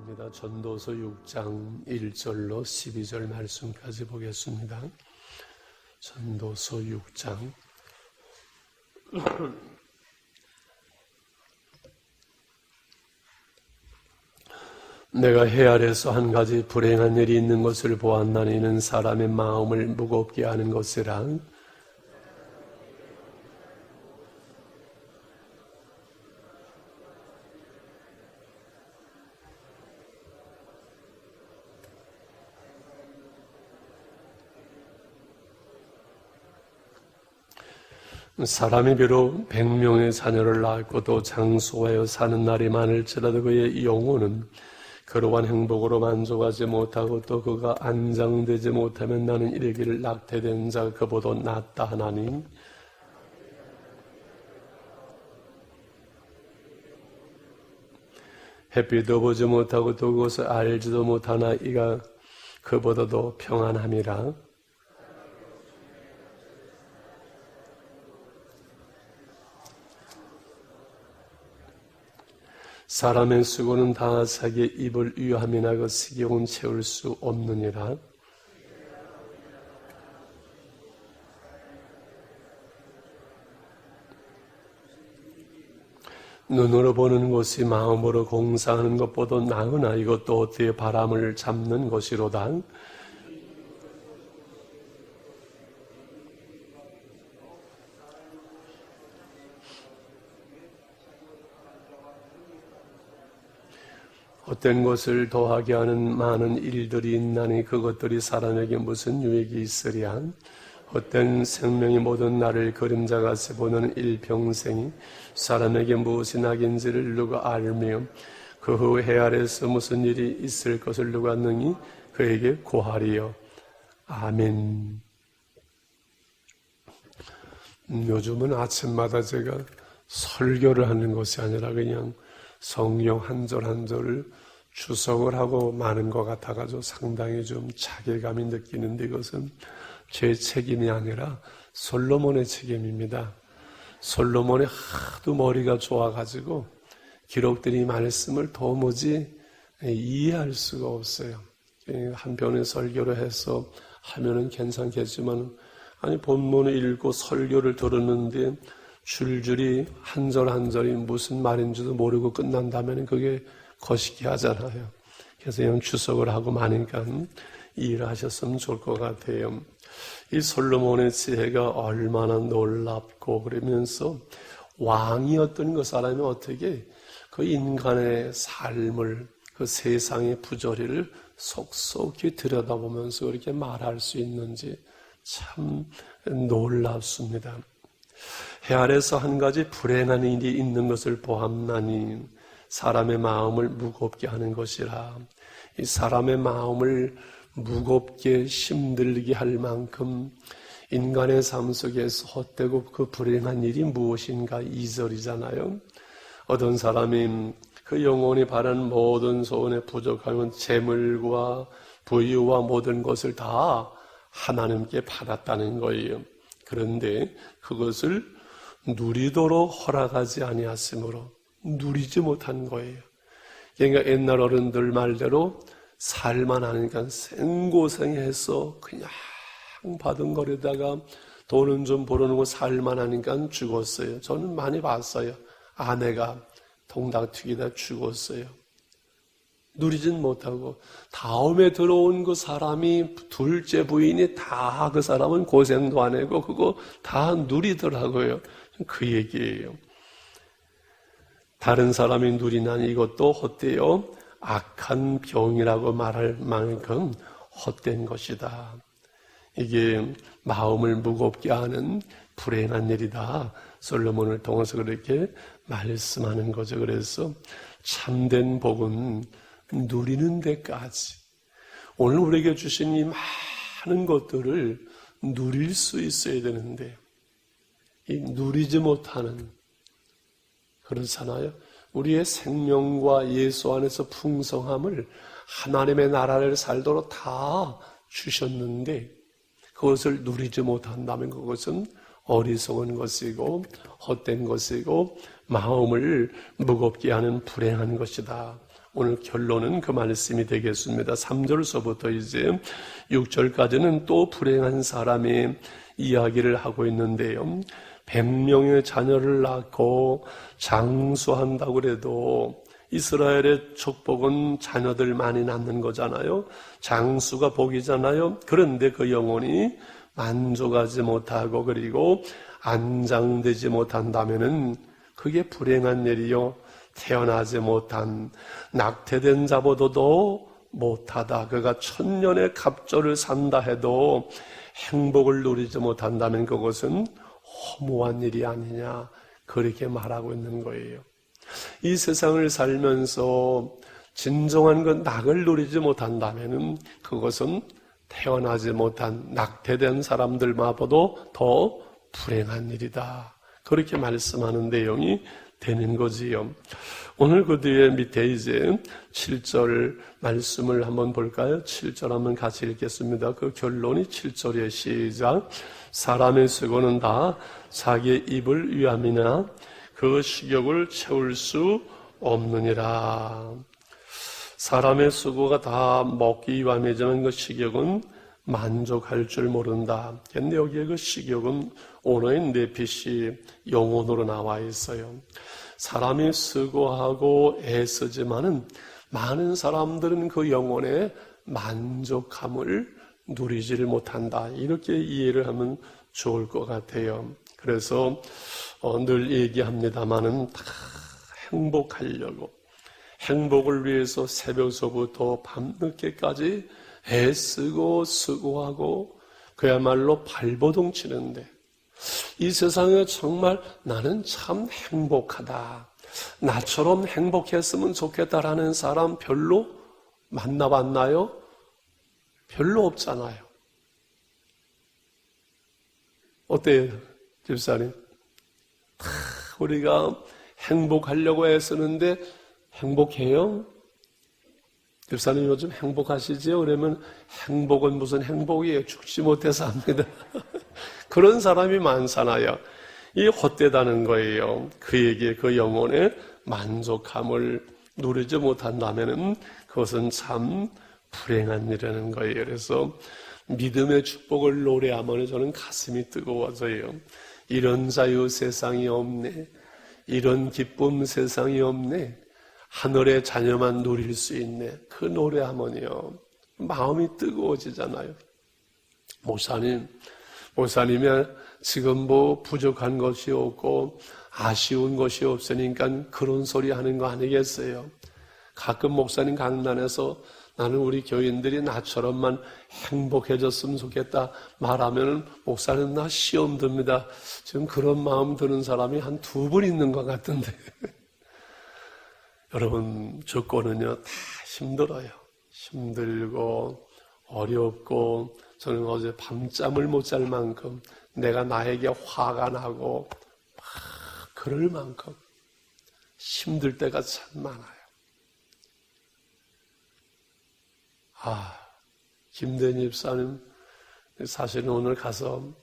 하겠습니다. 전도서 6장 1절로 12절 말씀까지 보겠습니다. 전도서 6장 내가 해 아래서 한 가지 불행한 일이 있는 것을 보았나니 이는 사람의 마음을 무겁게 하는 것이라. 사람이 비록 100명의 자녀를 낳고도 장수하여 사는 날이 많을지라도 그의 영혼은 그러한 행복으로 만족하지 못하고 또 그가 안정되지 못하면 나는 이르기를 낙태된 자 그보다 낫다 하나니 햇빛도 보지 못하고 또 그것을 알지도 못하나 이가 그보다도 평안함이라. 사람의 수고는 다 자기 입을 위함이나 그 식욕은 채울 수 없느니라. 눈으로 보는 것이 마음으로 공상하는 것보다 나으나 이것도 어떻게 바람을 잡는 것이로다. 헛된 것을 더하게 하는 많은 일들이 있나니 그것들이 사람에게 무슨 유익이 있으랴. 헛된 생명이 모든 날을 그림자같이 보는 일평생이 사람에게 무엇이 낙인지를 누가 알며 그 후 해 아래서 무슨 일이 있을 것을 누가 능히 그에게 고하리요. 아멘. 요즘은 아침마다 제가 설교를 하는 것이 아니라 그냥 성경 한 절 한 절을 주석을 하고 마는 것 같아가지고 상당히 좀 자괴감이 느끼는데 이것은 제 책임이 아니라 솔로몬의 책임입니다. 솔로몬이 하도 머리가 좋아가지고 기록된 이 말씀을 도무지 이해할 수가 없어요. 한편의 설교를 해서 하면은 괜찮겠지만 아니 본문을 읽고 설교를 들었는데 줄줄이 한 절 한 절이 무슨 말인지도 모르고 끝난다면 그게 거시기 하잖아요. 그래서 이런 주석을 하고 마니까 이해를 하셨으면 좋을 것 같아요. 이 솔로몬의 지혜가 얼마나 놀랍고 그러면서 왕이었던 그 사람이 어떻게 그 인간의 삶을 그 세상의 부조리를 속속히 들여다보면서 그렇게 말할 수 있는지 참 놀랍습니다. 해 아래서 한 가지 불행한 일이 있는 것을 보았나니 사람의 마음을 무겁게 하는 것이라. 이 사람의 마음을 무겁게 힘들게 할 만큼 인간의 삶 속에서 헛되고 그 불행한 일이 무엇인가 2절이잖아요. 어떤 사람이 그 영혼이 바라는 모든 소원에 부족하면 재물과 부유와 모든 것을 다 하나님께 받았다는 거예요. 그런데 그것을 누리도록 허락하지 아니하심으로 누리지 못한 거예요. 그러니까 옛날 어른들 말대로 살만 하니까 생고생해서 그냥 받은 거리다가 돈은 좀 벌어놓고 살만 하니까 죽었어요. 저는 많이 봤어요. 아내가 통닭 튀기다 죽었어요. 누리진 못하고 다음에 들어온 그 사람이 둘째 부인이 다 그 사람은 고생도 안 하고 그거 다 누리더라고요. 그 얘기예요. 다른 사람이 누리난 이것도 헛되어 악한 병이라고 말할 만큼 헛된 것이다. 이게 마음을 무겁게 하는 불행한 일이다. 솔로몬을 통해서 그렇게 말씀하는 거죠. 그래서 참된 복은 누리는 데까지 오늘 우리에게 주신 이 많은 것들을 누릴 수 있어야 되는데 이 누리지 못하는 그렇잖아요. 우리의 생명과 예수 안에서 풍성함을 하나님의 나라를 살도록 다 주셨는데 그것을 누리지 못한다면 그것은 어리석은 것이고 헛된 것이고 마음을 무겁게 하는 불행한 것이다. 오늘 결론은 그 말씀이 되겠습니다. 3절서부터 이제 6절까지는 또 불행한 사람의 이야기를 하고 있는데요. 100명의 자녀를 낳고 장수한다고 그래도 이스라엘의 축복은 자녀들 많이 낳는 거잖아요. 장수가 복이잖아요. 그런데 그 영혼이 만족하지 못하고 그리고 안장되지 못한다면은 그게 불행한 일이요. 태어나지 못한 낙태된 자보다도 못하다. 그가 천년의 갑절을 산다 해도 행복을 누리지 못한다면 그것은 허무한 일이 아니냐. 그렇게 말하고 있는 거예요. 이 세상을 살면서 진정한 그 낙을 누리지 못한다면 그것은 태어나지 못한 낙태된 사람들마저도 더 불행한 일이다. 그렇게 말씀하는 내용이 되는 거지요. 오늘 그 뒤에 밑에 이제 7절 말씀을 한번 볼까요? 7절 한번 같이 읽겠습니다. 그 결론이 7절의 시작. 사람의 수고는 다 자기의 입을 위함이나 그 식욕을 채울 수 없느니라. 사람의 수고가 다 먹기 위함이지만 그 식욕은 만족할 줄 모른다. 근데 여기에 그 식욕은 언어인 네피시 영혼으로 나와 있어요. 사람이 수고하고 애쓰지만은 많은 사람들은 그 영혼의 만족함을 누리지를 못한다. 이렇게 이해를 하면 좋을 것 같아요. 그래서 늘 얘기합니다마는 다 행복하려고 행복을 위해서 새벽서부터 밤늦게까지 애쓰고 수고하고 그야말로 발버둥 치는데 이 세상에 정말 나는 참 행복하다. 나처럼 행복했으면 좋겠다라는 사람 별로 만나봤나요? 별로 없잖아요. 어때요, 집사님? 우리가 행복하려고 애쓰는데 행복해요? 집사님 요즘 행복하시지요? 그러면 행복은 무슨 행복이에요? 죽지 못해서 합니다. 그런 사람이 많잖아요. 이 헛되다는 거예요. 그에게 그 영혼의 만족함을 누리지 못한다면 그것은 참 불행한 일이라는 거예요. 그래서 믿음의 축복을 노래하면 저는 가슴이 뜨거워져요. 이런 자유 세상이 없네. 이런 기쁨 세상이 없네. 하늘의 자녀만 누릴 수 있네. 그 노래하면요 마음이 뜨거워지잖아요. 목사님이 지금 뭐 부족한 것이 없고 아쉬운 것이 없으니까 그런 소리 하는 거 아니겠어요? 가끔 목사님 강단에서 나는 우리 교인들이 나처럼만 행복해졌으면 좋겠다 말하면 목사님 나 시험 듭니다. 지금 그런 마음 드는 사람이 한 2분 있는 것 같은데 여러분 죽고는요 다 힘들어요. 힘들고 어렵고 저는 어제 밤잠을 못 잘 만큼 내가 나에게 화가 나고 막 그럴 만큼 힘들 때가 참 많아요. 김대니 집사님 사실은 오늘 가서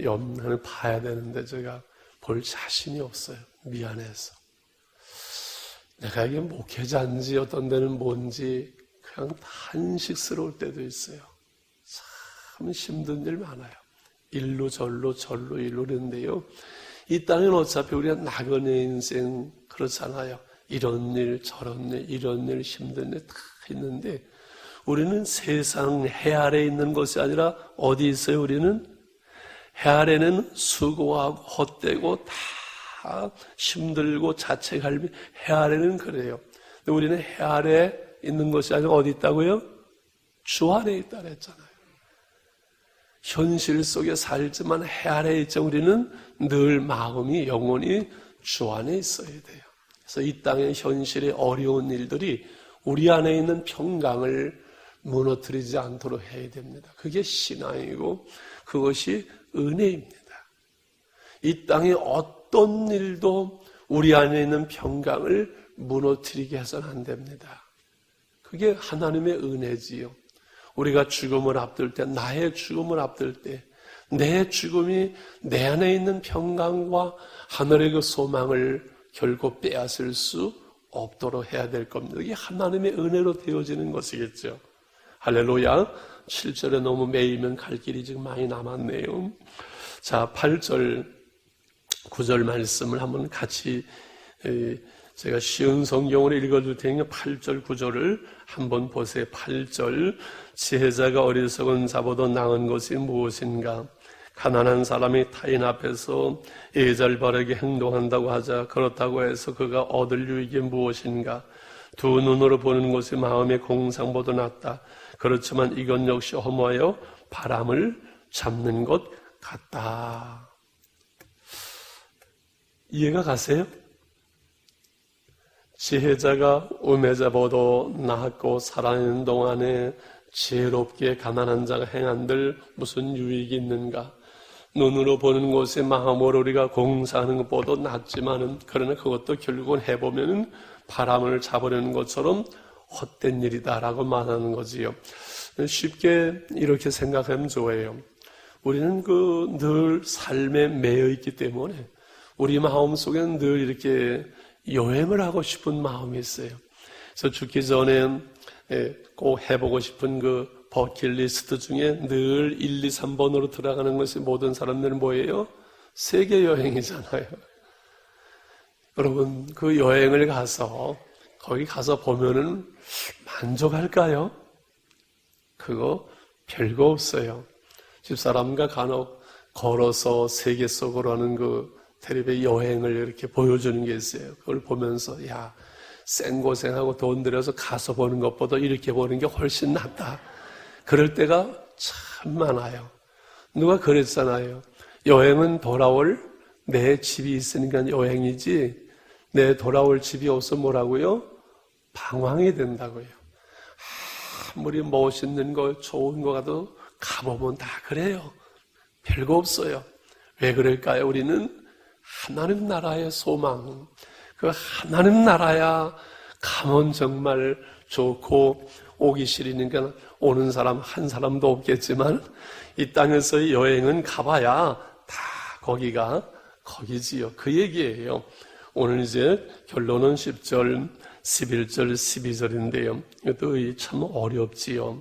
염려를 봐야 되는데 제가 볼 자신이 없어요. 미안해서. 내가 이게 목회자인지 어떤 데는 뭔지 그냥 한식스러울 때도 있어요. 참 힘든 일 많아요. 일로 절로 일로 그랬는데요. 이 땅은 어차피 우리가 나그네 인생 그렇잖아요. 이런 일 저런 일 이런 일 힘든 일 다 있는데 우리는 세상 해 아래에 있는 것이 아니라 어디 있어요? 우리는 해 아래는 수고하고 헛되고 다 힘들고 자책할비 해 아래는 그래요. 근데 우리는 해 아래에 있는 것이 아니라 어디 있다고요? 주 안에 있다 그랬잖아요. 현실 속에 살지만 해 아래에 있죠. 우리는 늘 마음이 영혼이 주 안에 있어야 돼요. 그래서 이 땅의 현실의 어려운 일들이 우리 안에 있는 평강을 무너뜨리지 않도록 해야 됩니다. 그게 신앙이고 그것이 은혜입니다. 이 땅의 어떤 일도 우리 안에 있는 평강을 무너뜨리게 해서는 안 됩니다. 그게 하나님의 은혜지요. 우리가 죽음을 앞둘 때, 나의 죽음을 앞둘 때, 내 죽음이 내 안에 있는 평강과 하늘의 그 소망을 결코 빼앗을 수 없도록 해야 될 겁니다. 이게 하나님의 은혜로 되어지는 것이겠죠. 할렐루야. 7절에 너무 매이면 갈 길이 지금 많이 남았네요. 자, 8절, 9절 말씀을 한번 같이 제가 쉬운 성경으로 읽어줄 테니까 8절, 9절을 한번 보세요. 8절, 지혜자가 어리석은 자보다 나은 것이 무엇인가? 가난한 사람이 타인 앞에서 예절바르게 행동한다고 하자. 그렇다고 해서 그가 얻을 유익이 무엇인가? 두 눈으로 보는 것이 마음의 공상보다 낫다. 그렇지만 이건 역시 허무하여 바람을 잡는 것 같다. 이해가 가세요? 지혜자가 우매자보다 낫고 살아있는 동안에 지혜롭게 가난한 자가 행한들 무슨 유익이 있는가? 눈으로 보는 것에 마음으로 우리가 공사하는 것보다 낫지만은, 그러나 그것도 결국은 해보면은 바람을 잡으려는 것처럼 헛된 일이다라고 말하는 거지요. 쉽게 이렇게 생각하면 좋아요. 우리는 늘 삶에 매여 있기 때문에 우리 마음 속에는 늘 이렇게 여행을 하고 싶은 마음이 있어요. 그래서 죽기 전에 꼭 해보고 싶은 그 버킷리스트 중에 늘 1, 2, 3번으로 들어가는 것이 모든 사람들은 뭐예요? 세계 여행이잖아요. 여러분, 그 여행을 가서 거기 가서 보면은 만족할까요? 그거 별거 없어요. 집사람과 간혹 걸어서 세계 속으로 하는 그 텔레비의 여행을 이렇게 보여주는 게 있어요. 그걸 보면서 야, 생고생하고 돈 들여서 가서 보는 것보다 이렇게 보는 게 훨씬 낫다. 그럴 때가 참 많아요. 누가 그랬잖아요. 여행은 돌아올 내 집이 있으니까 여행이지, 내 돌아올 집이 없어 뭐라고요? 방황이 된다고요. 아무리 멋있는 거 좋은 거 가도 가보면 다 그래요. 별거 없어요. 왜 그럴까요? 우리는 하나님 나라의 소망, 그 하나님 나라야 가면 정말 좋고, 오기 싫으니까 오는 사람 한 사람도 없겠지만 이 땅에서의 여행은 가봐야 다 거기지요. 그 얘기예요. 오늘 이제 결론은 10절, 11절, 12절인데요. 이것도 참 어렵지요.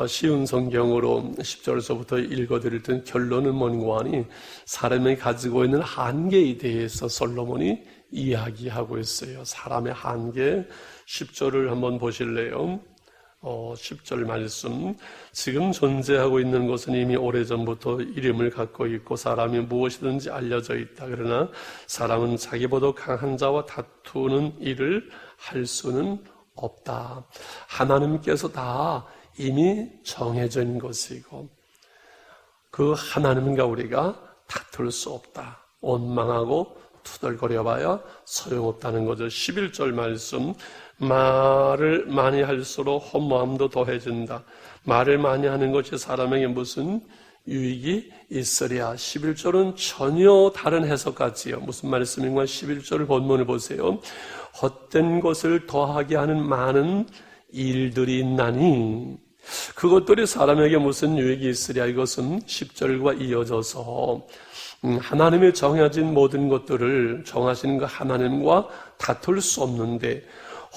쉬운 성경으로 10절에서부터 읽어드릴 땐 결론은 뭔가 하니 사람이 가지고 있는 한계에 대해서 솔로몬이 이야기하고 있어요. 사람의 한계. 10절을 한번 보실래요? 10절 말씀. 지금 존재하고 있는 것은 이미 오래전부터 이름을 갖고 있고 사람이 무엇이든지 알려져 있다. 그러나 사람은 자기보다 강한 자와 다투는 일을 할 수는 없다. 하나님께서 다 이미 정해져 있는 것이고 그 하나님과 우리가 다툴 수 없다. 원망하고 투덜거려봐야 소용없다는 거죠. 11절 말씀. 말을 많이 할수록 허무함도 더해진다. 말을 많이 하는 것이 사람에게 무슨 유익이 있으랴. 11절은 전혀 다른 해석 같지요. 무슨 말씀인가? 11절 본문을 보세요. 헛된 것을 더하게 하는 많은 일들이 있나니 그것들이 사람에게 무슨 유익이 있으랴. 이것은 10절과 이어져서 하나님이 정해진 모든 것들을 정하시는 그 하나님과 다툴 수 없는데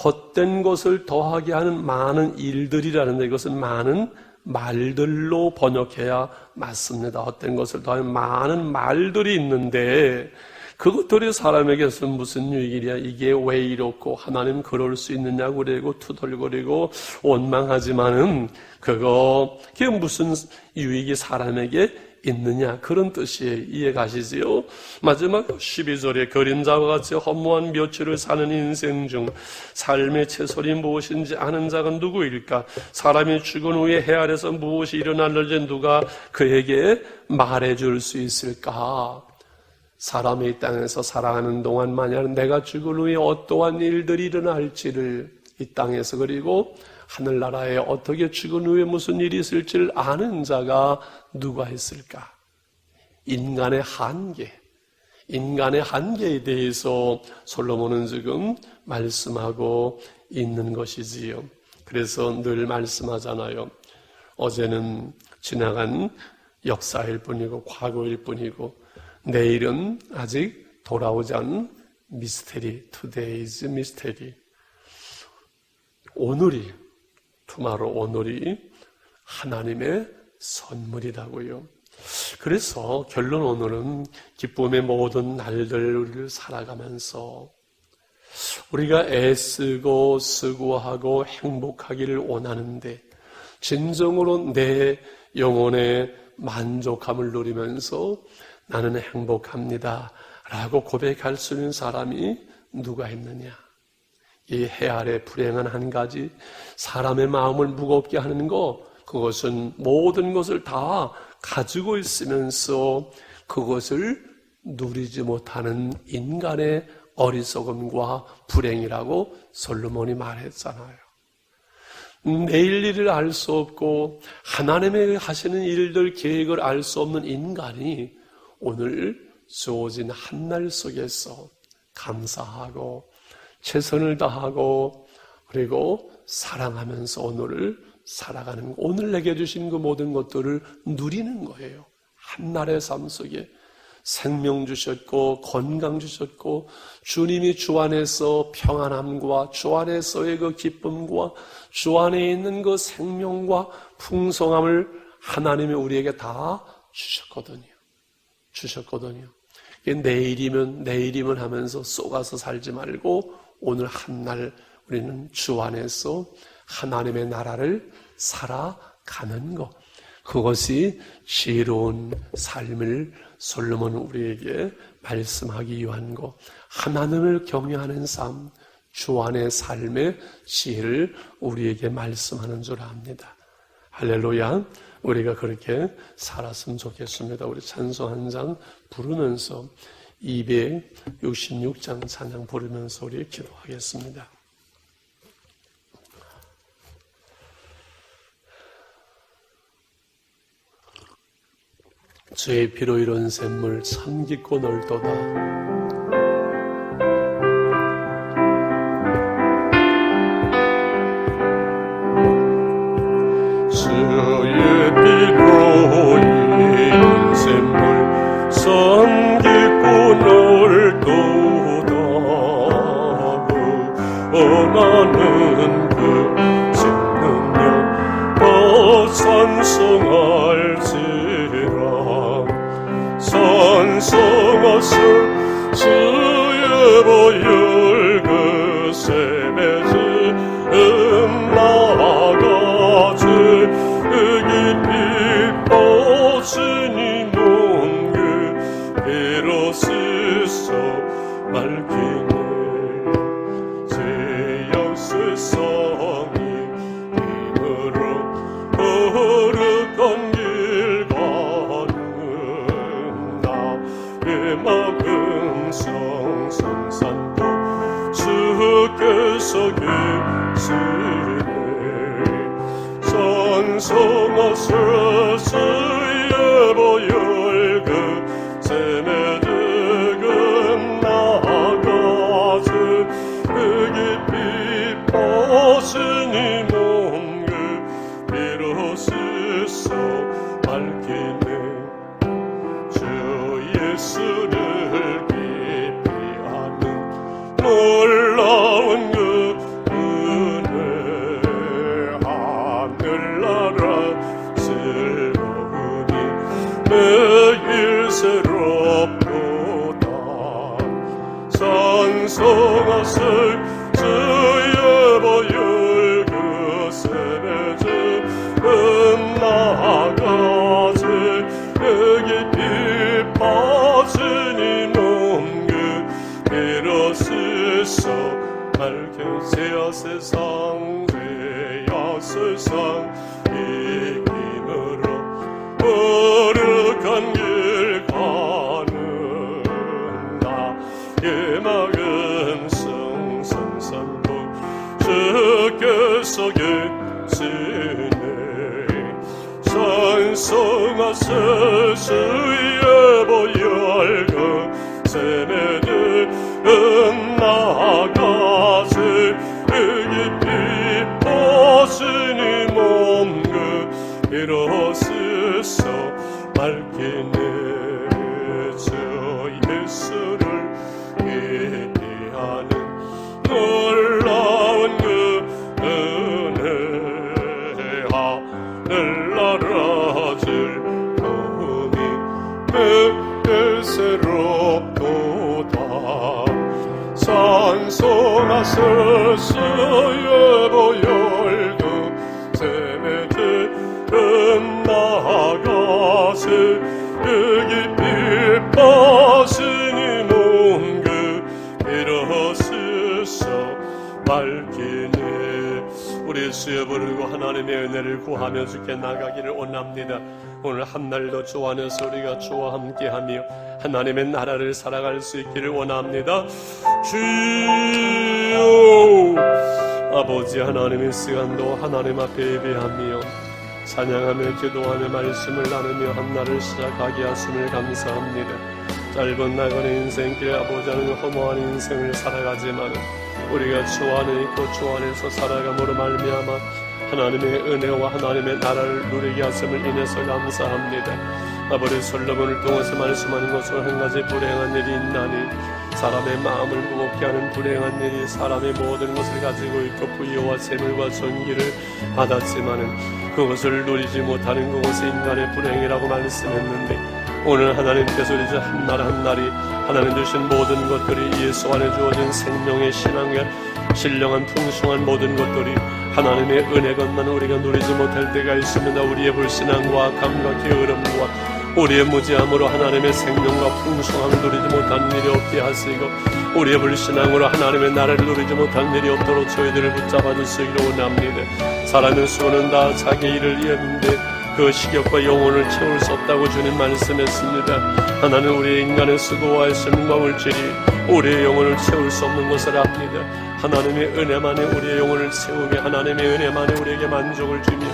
헛된 것을 더하게 하는 많은 일들이라는데 이것은 많은 말들로 번역해야 맞습니다. 헛된 것을 더하는 많은 말들이 있는데 그것들이 사람에게서 무슨 유익이랴. 이게 왜 이렇고 하나님 그럴 수 있느냐고 그러고 투덜거리고 원망하지만은 그게 무슨 유익이 사람에게 있느냐, 그런 뜻이에요. 이해 가시지요? 마지막 12절에 그림자와 같이 허무한 며칠을 사는 인생 중 삶의 채설이 무엇인지 아는 자가 누구일까? 사람이 죽은 후에 해 아래서 무엇이 일어날는지 누가 그에게 말해줄 수 있을까? 사람이 이 땅에서 살아가는 동안 만약 내가 죽은 후에 어떠한 일들이 일어날지를 이 땅에서 그리고 하늘나라에 어떻게 죽은 후에 무슨 일이 있을지를 아는 자가 누가 있을까? 인간의 한계에 대해서 솔로몬은 지금 말씀하고 있는 것이지요. 그래서 늘 말씀하잖아요. 어제는 지나간 역사일 뿐이고 과거일 뿐이고 내일은 아직 돌아오지 않은 미스테리, today's mystery. 오늘이, tomorrow, 오늘이 하나님의 선물이라고요. 그래서 결론 오늘은 기쁨의 모든 날들을 살아가면서 우리가 애쓰고 수고하고 행복하기를 원하는데 진정으로 내 영혼의 만족함을 누리면서 나는 행복합니다 라고 고백할 수 있는 사람이 누가 있느냐? 이 해 아래 불행한 한 가지 사람의 마음을 무겁게 하는 것, 그것은 모든 것을 다 가지고 있으면서 그것을 누리지 못하는 인간의 어리석음과 불행이라고 솔로몬이 말했잖아요. 내일 일을 알 수 없고 하나님의 하시는 일들 계획을 알 수 없는 인간이 오늘 주어진 한날 속에서 감사하고 최선을 다하고 그리고 사랑하면서 오늘을 살아가는, 오늘 내게 주신 그 모든 것들을 누리는 거예요. 한날의 삶 속에 생명 주셨고 건강 주셨고 주님이 주 안에서 평안함과 주 안에서의 그 기쁨과 주 안에 있는 그 생명과 풍성함을 하나님이 우리에게 다 주셨거든요. 내일이면 하면서 쏘가서 살지 말고 오늘 한날 우리는 주 안에서 하나님의 나라를 살아가는 것, 그것이 지혜로운 삶을 솔로몬은 우리에게 말씀하기 위한 것, 하나님을 경외하는 삶, 주 안의 삶의 지혜를 우리에게 말씀하는 줄 압니다. 할렐루야. 우리가 그렇게 살았으면 좋겠습니다. 우리 찬송 한 장 부르면서 266장 찬양 부르면서 우리 기도하겠습니다. 주의 피로 이룬 샘물 참 깊고 넓도다. 주의 피로 이룬 샘물 참 깊고 넓도다. 원하는 그 생명력 더 찬송할지라. 찬송하세 주의 보혈 그 샘에 지금 나아가지 깊이 빠진 이 농그 피로 씻어 맑히네. 죄악 세상이 힘으로 거룩한 길 가는 나의 마음 성산도 주께서 계시네. 찬송하세 주의 보혈 그 샘에 지금 나아가지 그 깊이 빠진 이 몸 그 피로 씻어 맑히네. 주 예수를 깊이 아는 놀라운 그 은혜, 하늘나라 즐거우니 매일 새롭도다. 찬송하세 주의 보혈 그 샘에 지금 나아가지 그 깊이 빠진 이 몸 그 피로 씻어 맑혀세야 세상 죄야 세상 이 힘으로 거룩한 길 가는 나의 마음 성산도 주께서 계시네. 찬송하세 주의 보혈 그 샘에 지금 나아가지 그 깊이 빠진 이 몸 그 피로 씻어 맑히네. 주 예수를 깊이 날라라 즐거움이 내게 새롭도다. 찬송하소서 예보열두 새들은 나가세 여기 빛바시니 몸그 일어서서 밝히네. 우리 주여 부르고 하나님의 은혜를 구하며 주께 나가기를 원합니다. 오늘 한날도 주 안에서 우리가 주와 함께하며 하나님의 나라를 살아갈 수 있기를 원합니다. 주여 아버지 하나님의 시간도 하나님 앞에 예배하며 찬양하며 기도하며 말씀을 나누며 한날을 시작하게 하심을 감사합니다. 짧은 나그네 인생길 아버지 하나님 허무한 인생을 살아가지만 우리가 주 안에 있고 주 안에서 살아감으로 말미암아 하나님의 은혜와 하나님의 나라를 누리게 하심을 인해서 감사합니다. 아버지 솔로몬을 통해서 말씀하는 것은 한 가지 불행한 일이 있나니 사람의 마음을 무겁게 하는 불행한 일이 사람의 모든 것을 가지고 있고 부유와 재물과 존귀를 받았지만은 그것을 누리지 못하는 그것이 인간의 불행이라고 말씀했는데 오늘 하나님께서 이제 한날 한날이 하나님 주신 모든 것들이 예수 안에 주어진 생명의 신앙의 신령한 풍성한 모든 것들이 하나님의 은혜 것만 우리가 누리지 못할 때가 있습니다. 우리의 불신앙과 감과 게으름과 우리의 무지함으로 하나님의 생명과 풍성함을 누리지 못한 일이 없게 하시고 우리의 불신앙으로 하나님의 나라를 누리지 못한 일이 없도록 저희들을 붙잡아 주시기를 원합니다. 사람의 수고는 다 자기 일을 이었는데 그 식욕과 영혼을 채울 수 없다고 주님 말씀했습니다. 하나님 우리의 인간의 수고와 삶과 물질이 우리의 영혼을 채울 수 없는 것을 압니다. 하나님의 은혜만에 우리의 영혼을 채우며 하나님의 은혜만에 우리에게 만족을 주며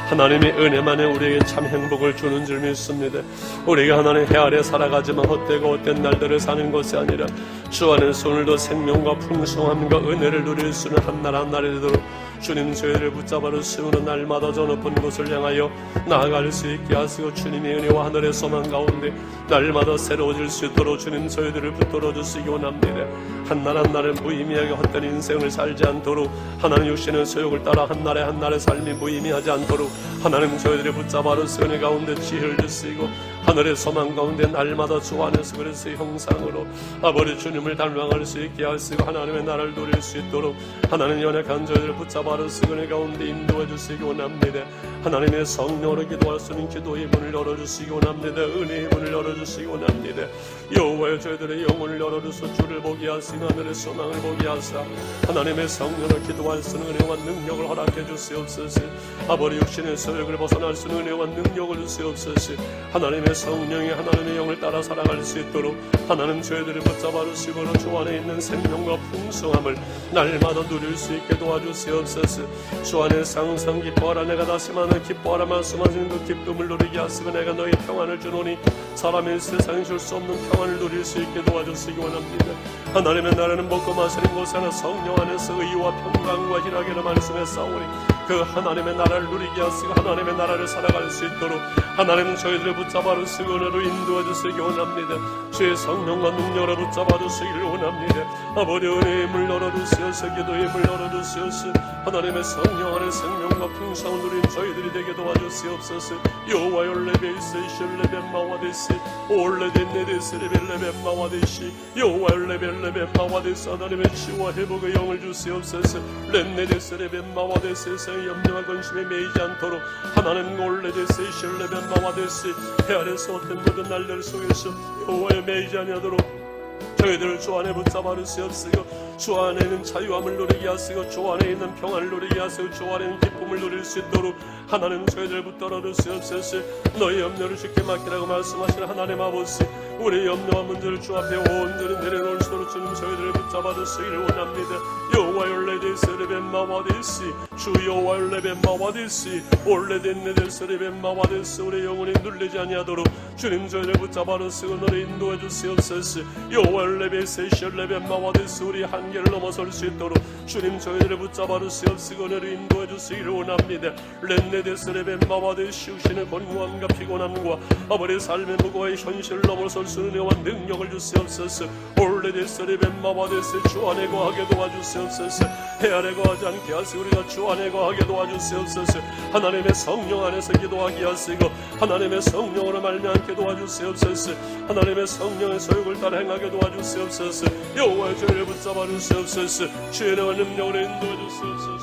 하나님의 은혜만에 우리에게 참 행복을 주는 줄 믿습니다. 우리가 하나님 해 아래 살아가지만 헛되고 헛된 날들을 사는 것이 아니라 주 안에서 오늘도 생명과 풍성함과 은혜를 누릴 수 있는 한날 한날이 되도록 주님 저희들을 붙잡아 주시므로 날마다 저 높은 곳을 향하여 나아갈 수 있게 하시고 주님의 은혜와 하늘의 소망 가운데 날마다 새로워질 수 있도록 주님 저희들을 붙들어 주시기 원합니다. 한날 한날은 무의미하게 헛된 인생을 살지 않도록 하나님 육신의 소욕을 따라 한날의 삶이 무의미하지 않도록 하나님 저희들을 붙잡아 주시고 은혜 가운데 지혜를 주시고 하늘의 소망 가운데 날마다 주 안에서 그리스도의 형상으로 아버지 주님을 닮아갈 수 있게 하시고 하나님의 나라를 누릴 수 있도록 하나님 연약한 저희들을 붙잡아 주시고 은혜 가운데 인도해 주시기 원합니다. 하나님의 성령으로 기도할 수 있는 기도의 문을 열어주시기 원합니다. 은혜의 문을 열어주시기 원합니다. 여호와여 저희들의 영혼을 열어주소 주를 보게 하시고 하늘의 소망을 보게 하사 하나님의 성령으로 기도할 수 있는 은혜와 능력을 허락해 주시옵소서. 아버지 육신의 소욕을 벗어날 수 있는 은혜와 능력을 주시옵소서. 하나님의 성령이 하나님의 영을 따라 살아갈 수 있도록 하나님 저희들을 붙잡아 주시고 주 안에 있는 생명과 풍성함을 날마다 누릴 수 있게 도와주시옵소서. 주 안에 항상 기뻐하라 내가 다시 말하는 기뻐하라 말씀하시는 그 기쁨을 누리게 하시고 내가 너희 평안을 주노니 사람의 세상에 줄 수 없는 평안을 누릴 수 있게 도와주시기 원합니다. 하나님의 나라는 먹고 마시는 곳 하나 성령 안에서 의와 평강과 희락이라 말씀했사오니 그 하나님의 나라를 누리게 하시고 하나님의 나라를 살아갈 수 있도록 하나님 저희들을 붙잡아 주시고 은혜로 인도해 주시기 원합니다. 주의 성령과 능력으로 붙잡아 주시기를 원합니다. 아버지 은혜의 물 열어주시옵소서. 기도의 물 열어주시옵소서. 하나님의 성령 안에 생명과 풍성을 누린 저희들이 되게 도와주시옵소서. 여호와여 레베이스 셜레벤 마와데시 올레덴네데스 레벨레벤 마와데시 여호와여 레벨레벤 마와데스 하나님의 치유와 회복의 영을 주시옵소서. 렌네데스 레벤 마와데스 세상의 염려와 근심에 매이지 않도록 하나님 올레데스 셜레벤 마와데스 해 아래서 어떤 모든 날들 속에서 여호와의 매이지 아니하도록 저희들을 주 안에 붙잡아 주시옵시고 주 안에 있는 자유함을 누리게 하시고 주 안에 있는 평안을 누리게 하시고 주 안에 있는 기쁨을 누릴 수 있도록 하나님 저희들을 붙들어 주시옵소서. 너희 염려를 주께 맡기라고 말씀하시는 하나님 아버지 우리의 염려와 문제를 주 앞에 온전히 내려놓을 수 있도록 주님 저희들을 붙잡아 주시기를 원합니다. 여호와여 레데스 레벤 마와데시 주 여호와여 레벤 마와데시 올레덴네데스 레벤 마와데시 우리의 영혼이 눌리지 아니하도록 주님 저희를 붙잡아 주시고 너를 인도해 주시옵소서. 여호와여 레베세 셜레벤 마와데스 우리 한계를 넘어설 수 있도록 주님 저희들을 붙잡아 주시옵시고 너를 인도해 주시기를 원합니다. 렌네데스 레벤 마와데시 육신의 권고함과 피곤함과 아버지 삶의 무거워의 현실을 넘어설 넘치는 은혜와 능력을 주시옵소서. 올레데스리 벤마바데스 주 안에 거하게 도와주시옵소서. 해 아래 거하지 않게 하시고 우리가 주 안에 거하게 도와주시옵소서. 하나님의 성령 안에서 기도하게 하시고 하나님의 성령으로 말미암게 도와주시옵소서. 하나님의 성령의 소욕을 따라 행하게 도와주시옵소서. 여호와의 죄를 붙잡아 주시옵소서. 주의 능력으로 인도해 주시옵소서.